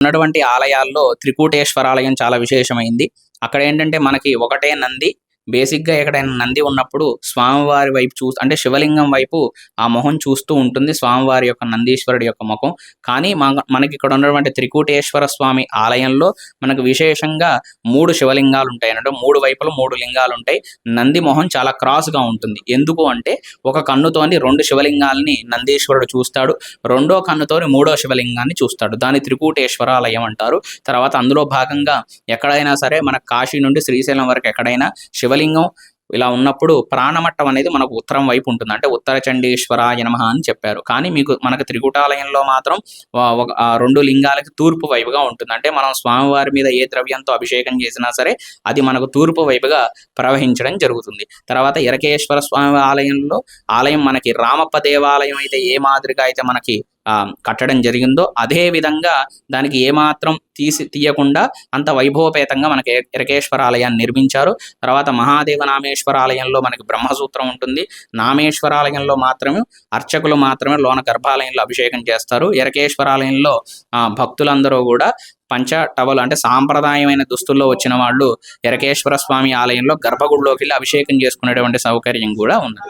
ఉన్నటువంటి ఆలయాల్లో త్రికూటేశ్వర ఆలయం చాలా విశేషమైంది. అక్కడ ఏంటంటే మనకి ఒకటే నంది. బేసిక్‌గా ఎక్కడైనా నంది ఉన్నప్పుడు స్వామివారి వైపు అంటే శివలింగం వైపు ఆ మొహం చూస్తూ ఉంటుంది స్వామివారి యొక్క నందీశ్వరుడి యొక్క ముఖం. కానీ మనకి ఇక్కడ ఉన్నటువంటి త్రికూటేశ్వర స్వామి ఆలయంలో మనకు విశేషంగా 3 శివలింగాలు ఉంటాయి అన్నట్టు. 3 వైపులు 3 లింగాలు ఉంటాయి. నంది మొహం చాలా క్రాస్‌గా ఉంటుంది. ఎందుకు అంటే ఒక కన్నుతోని 2 శివలింగాల్ని నందీశ్వరుడు చూస్తాడు. రెండో కన్నుతోని మూడో శివలింగాన్ని చూస్తాడు. దాన్ని త్రికూటేశ్వర ఆలయం అంటారు. తర్వాత అందులో భాగంగా ఎక్కడైనా సరే మన కాశీ నుండి శ్రీశైలం వరకు ఎక్కడైనా శివలింగం ఇలా ఉన్నప్పుడు ప్రాణమట్టం అనేది మనకు ఉత్తరం వైపు ఉంటుంది. అంటే ఉత్తర చండీశ్వరాయ నమః అని చెప్పారు. కానీ మనకు త్రికూటాలయంలో మాత్రం 2 లింగాలకి తూర్పు వైపుగా ఉంటుంది. అంటే మనం స్వామివారి మీద ఏ ద్రవ్యంతో అభిషేకం చేసినా సరే అది మనకు తూర్పు వైపుగా ప్రవహించడం జరుగుతుంది. తర్వాత ఇరకేశ్వర స్వామి ఆలయం మనకి రామప్ప దేవాలయం అయితే ఏ మాదిరిగా అయితే మనకి కట్టడం జరిగిందో అదే విధంగా దానికి ఏమాత్రం తీయకుండా అంత వైభవపేతంగా మనకి ఇరకేశ్వర ఆలయాన్ని నిర్మించారు. తర్వాత మహాదేవ నామేశ్వర ఆలయంలో మనకి బ్రహ్మసూత్రం ఉంటుంది. నామేశ్వర ఆలయంలో మాత్రమే అర్చకులు మాత్రమే లోన గర్భాలయంలో అభిషేకం చేస్తారు. ఇరకేశ్వర ఆలయంలో భక్తులందరూ కూడా పంచ టవలు అంటే సాంప్రదాయమైన దుస్తుల్లో వచ్చిన వాళ్ళు ఇరకేశ్వర స్వామి ఆలయంలో గర్భగుడిలోకి వెళ్ళి అభిషేకం చేసుకునేటువంటి సౌకర్యం కూడా ఉన్నది.